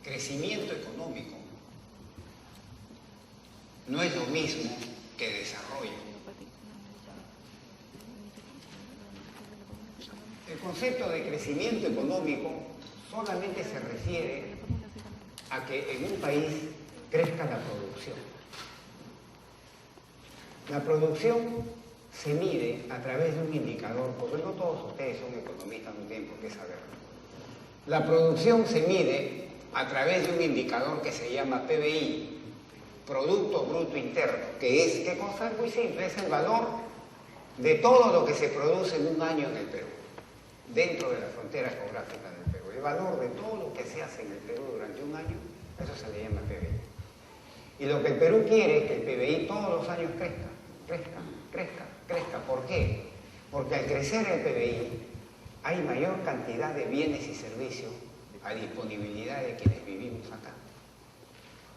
crecimiento económico no es lo mismo que desarrollo. El concepto de crecimiento económico solamente se refiere a que en un país crezca la producción. La producción se mide a través de un indicador, porque no todos ustedes son economistas, no tienen por qué saberlo. La producción se mide a través de un indicador que se llama PBI, Producto Bruto Interno, que es, ¿qué cosa? Es muy simple, es el valor de todo lo que se produce en un año en el Perú, dentro de la frontera geográfica del Perú. El valor de todo lo que se hace en el Perú durante un año, eso se le llama PBI. Y lo que el Perú quiere es que el PBI todos los años crezca, crezca, crezca, crezca. ¿Por qué? Porque al crecer el PBI hay mayor cantidad de bienes y servicios a disponibilidad de quienes vivimos acá.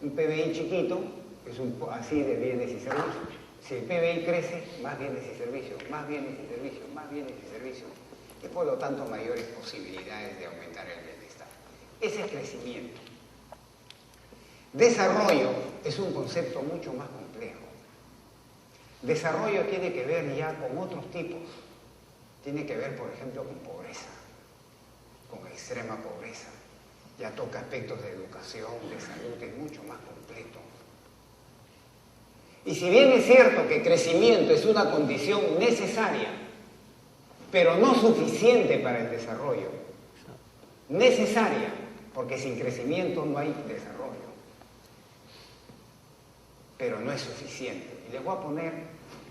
Un PBI chiquito es así de bienes y servicios. Si el PBI crece, más bienes y servicios, más bienes y servicios, más bienes y servicios, y por lo tanto mayores posibilidades de aumentar el bienestar. Ese es crecimiento. Desarrollo es un concepto mucho más complejo. Desarrollo tiene que ver ya con otros tipos. Tiene que ver, por ejemplo, con pobreza, con extrema pobreza. Ya toca aspectos de educación, de salud, es mucho más completo. Y si bien es cierto que crecimiento es una condición necesaria, pero no suficiente para el desarrollo, necesaria, porque sin crecimiento no hay desarrollo, pero no es suficiente. Y les voy a poner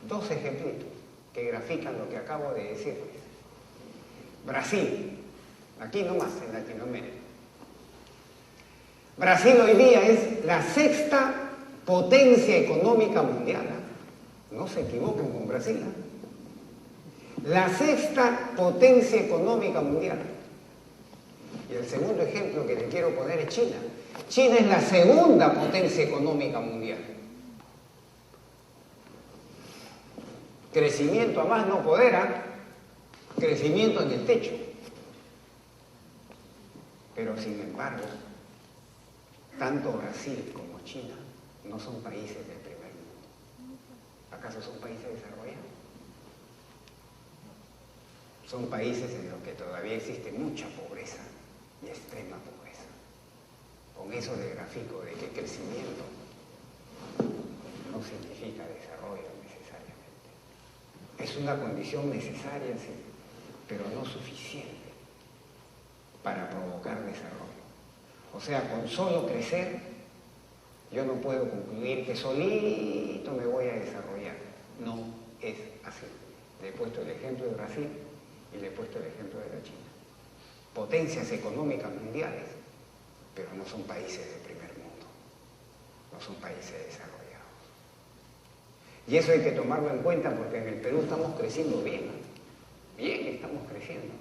dos ejemplitos que grafican lo que acabo de decirles. Brasil, aquí nomás en Latinoamérica. Brasil hoy día es la sexta potencia económica mundial. No se equivoquen con Brasil. La sexta potencia económica mundial. Y el segundo ejemplo que les quiero poner es China. China es la segunda potencia económica mundial. Crecimiento a más no poder, crecimiento en el techo. Pero sin embargo, tanto Brasil como China no son países del primer mundo. ¿Acaso son países desarrollados? Son países en los que todavía existe mucha pobreza y extrema pobreza. Con eso le grafico de que crecimiento no significa desarrollo necesariamente. Es una condición necesaria, sí, pero no suficiente para provocar desarrollo. O sea, con solo crecer, yo no puedo concluir que solito me voy a desarrollar. No es así. Le he puesto el ejemplo de Brasil y le he puesto el ejemplo de la China. Potencias económicas mundiales, pero no son países del primer mundo. No son países desarrollados. Y eso hay que tomarlo en cuenta porque en el Perú estamos creciendo bien. Bien estamos creciendo.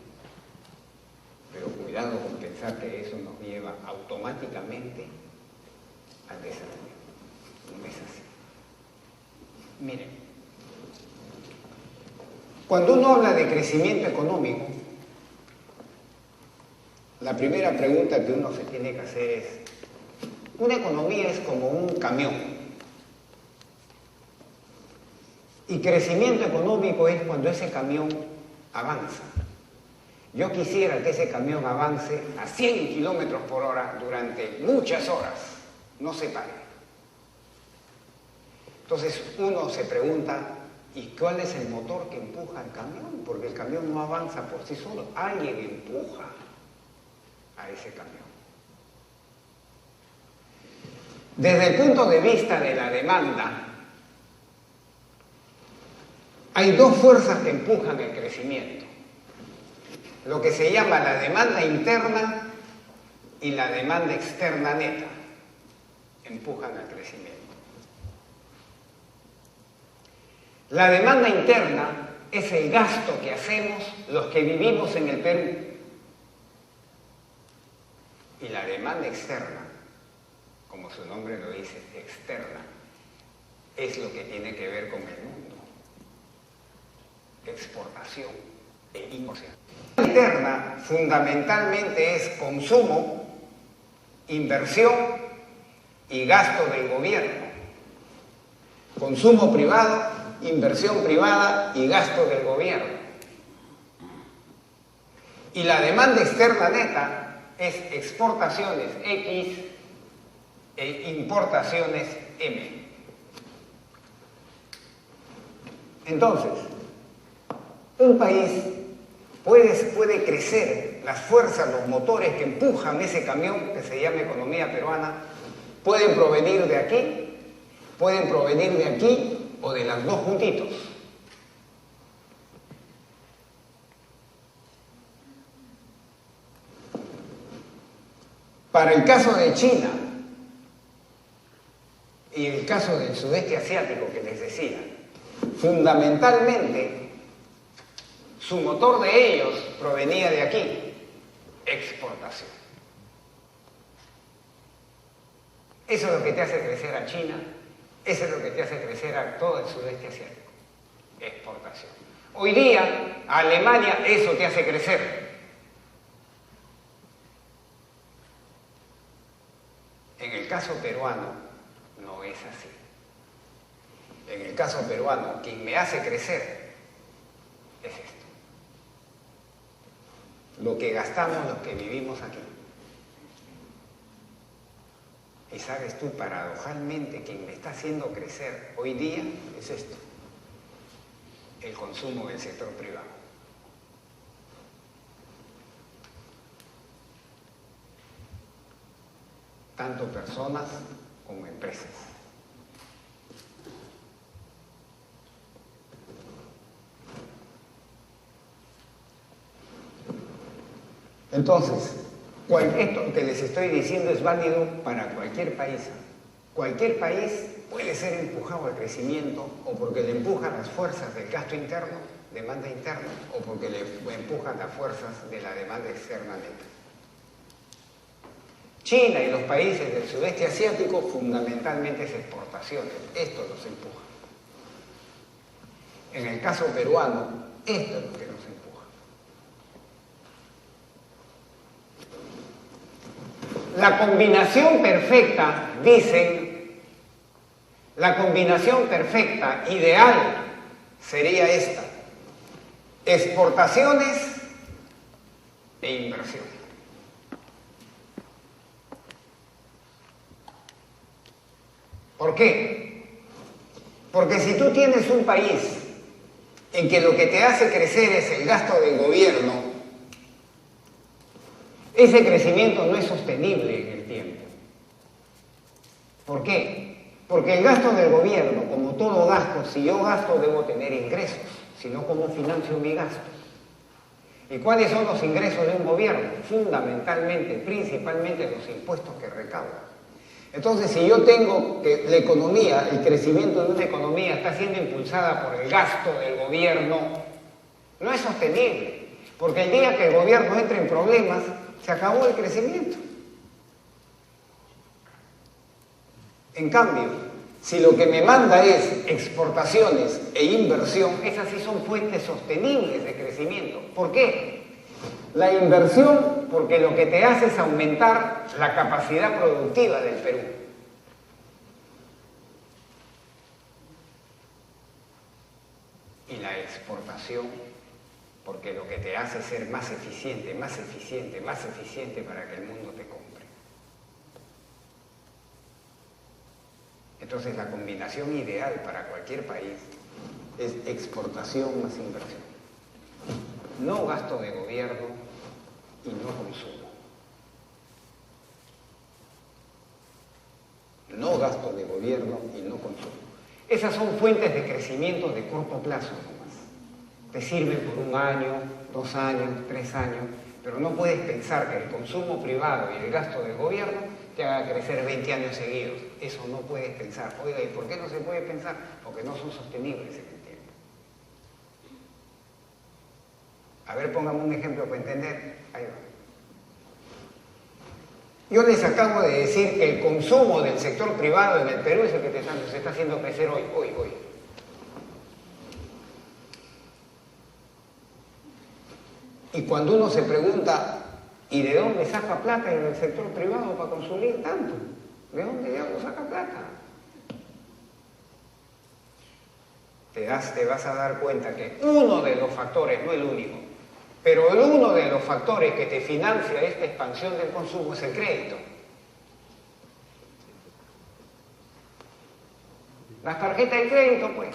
Pero cuidado con pensar que eso nos lleva automáticamente al desarrollo. No es así. Miren, cuando uno habla de crecimiento económico, la primera pregunta que uno se tiene que hacer es, una economía es como un camión. Y crecimiento económico es cuando ese camión avanza. Yo quisiera que ese camión avance a 100 kilómetros por hora durante muchas horas, no se pare. Entonces uno se pregunta, ¿y cuál es el motor que empuja al camión? Porque el camión no avanza por sí solo, alguien empuja a ese camión. Desde el punto de vista de la demanda, hay dos fuerzas que empujan el crecimiento. Lo que se llama la demanda interna y la demanda externa neta empujan al crecimiento. La demanda interna es el gasto que hacemos los que vivimos en el Perú. Y la demanda externa, como su nombre lo dice, externa, es lo que tiene que ver con el mundo. Exportación e importación. La interna fundamentalmente es consumo inversión y gasto del gobierno. Consumo privado, inversión privada y gasto del gobierno. Y la demanda externa neta es exportaciones X e importaciones M. Entonces, un país puede crecer, las fuerzas, los motores que empujan ese camión que se llama economía peruana, pueden provenir de aquí o de las dos juntitos. Para el caso de China y el caso del sudeste asiático que les decía, fundamentalmente su motor de ellos provenía de aquí, exportación. Eso es lo que te hace crecer a China, eso es lo que te hace crecer a todo el sudeste asiático, exportación. Hoy día, a Alemania eso te hace crecer. En el caso peruano no es así. En el caso peruano, quien me hace crecer es esto. Lo que gastamos los que vivimos aquí. Y sabes tú, paradojalmente, quien me está haciendo crecer hoy día es esto. El consumo del sector privado. Tanto personas como empresas. Entonces, esto que les estoy diciendo es válido para cualquier país. Cualquier país puede ser empujado al crecimiento o porque le empujan las fuerzas del gasto interno, demanda interna, o porque le empujan las fuerzas de la demanda externa neta. China y los países del sudeste asiático fundamentalmente es exportaciones, esto los empuja. En el caso peruano, esto es lo que nos empuja. La combinación perfecta, dicen, la combinación perfecta, ideal, sería esta: exportaciones e inversión. ¿Por qué? Porque si tú tienes un país en que lo que te hace crecer es el gasto del gobierno, ese crecimiento no es sostenible en el tiempo. ¿Por qué? Porque el gasto del gobierno, como todo gasto, si yo gasto debo tener ingresos, si no, ¿cómo financio mi gasto? ¿Y cuáles son los ingresos de un gobierno? Fundamentalmente, principalmente los impuestos que recauda. Entonces, si yo tengo que la economía, el crecimiento de una economía está siendo impulsada por el gasto del gobierno, no es sostenible, porque el día que el gobierno entre en problemas, se acabó el crecimiento. En cambio, si lo que me manda es exportaciones e inversión, esas sí son fuentes sostenibles de crecimiento. ¿Por qué? La inversión, porque lo que te hace es aumentar la capacidad productiva del Perú. Y la exportación, porque lo que te hace es ser más eficiente, más eficiente, más eficiente para que el mundo te compre. Entonces, la combinación ideal para cualquier país es exportación más inversión. No gasto de gobierno y no consumo. No gasto de gobierno y no consumo. Esas son fuentes de crecimiento de corto plazo nomás. Te sirven por 1 año, 2 años, 3 años, pero no puedes pensar que el consumo privado y el gasto del gobierno te haga crecer 20 años seguidos. Eso no puedes pensar. Oiga, ¿y por qué no se puede pensar? Porque no son sostenibles en el tiempo. A ver, póngame un ejemplo para entender. Ahí va. Yo les acabo de decir que el consumo del sector privado en el Perú es el que se está haciendo crecer hoy. Y cuando uno se pregunta ¿Y de dónde saca plata en el sector privado para consumir tanto? ¿De dónde diablos saca plata? Te vas a dar cuenta que uno de los factores, no el único, pero uno de los factores que te financia esta expansión del consumo es el crédito. Las tarjetas de crédito, pues.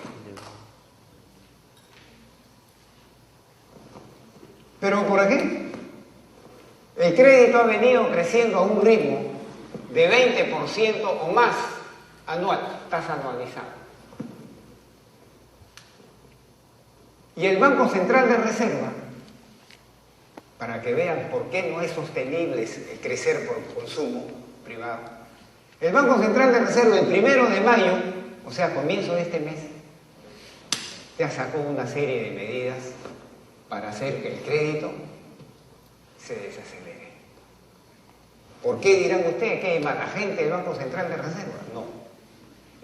Pero ¿por qué? El crédito ha venido creciendo a un ritmo de 20% o más anual, tasa anualizada. Y el Banco Central de Reserva, para que vean por qué no es sostenible crecer por consumo privado, el Banco Central de Reserva el 1 de mayo, o sea, comienzo de este mes, ya sacó una serie de medidas para hacer que el crédito se desacelere. ¿Por qué dirán ustedes que hay mala gente del Banco Central de Reserva? No,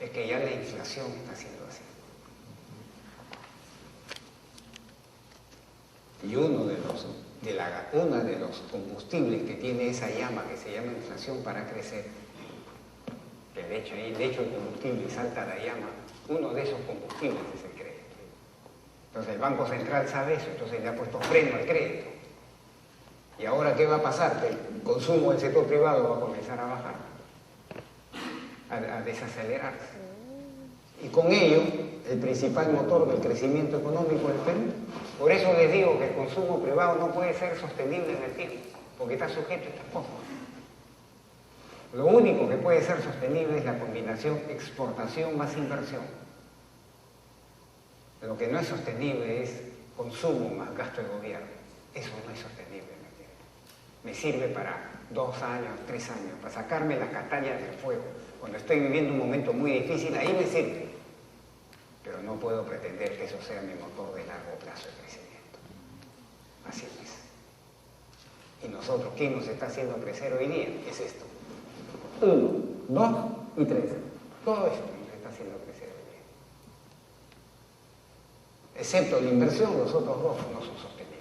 es que ya la inflación está haciendo así. Y uno de los combustibles que tiene esa llama que se llama inflación para crecer, que de hecho el combustible salta la llama, uno de esos combustibles es el crédito. Entonces el Banco Central sabe eso, entonces le ha puesto freno al crédito. ¿Y ahora qué va a pasar? Que el consumo del sector privado va a comenzar a bajar, a desacelerarse. Y con ello, el principal motor del crecimiento económico del Perú. Por eso les digo que el consumo privado no puede ser sostenible en el tiempo, porque está sujeto a estas cosas. Lo único que puede ser sostenible es la combinación exportación más inversión. Lo que no es sostenible es consumo más gasto de gobierno. Eso no es sostenible en el tiempo. Me sirve para 2 años, 3 años, para sacarme las castañas del fuego. Cuando estoy viviendo un momento muy difícil, ahí me sirve. Pero no puedo pretender que eso sea mi motor de largo plazo de crecimiento. Así es. Y nosotros, ¿quién nos está haciendo crecer hoy día? Es esto. 1, 2 y 3. Todo esto nos está haciendo crecer hoy día. Excepto la inversión, los otros dos no son sostenibles.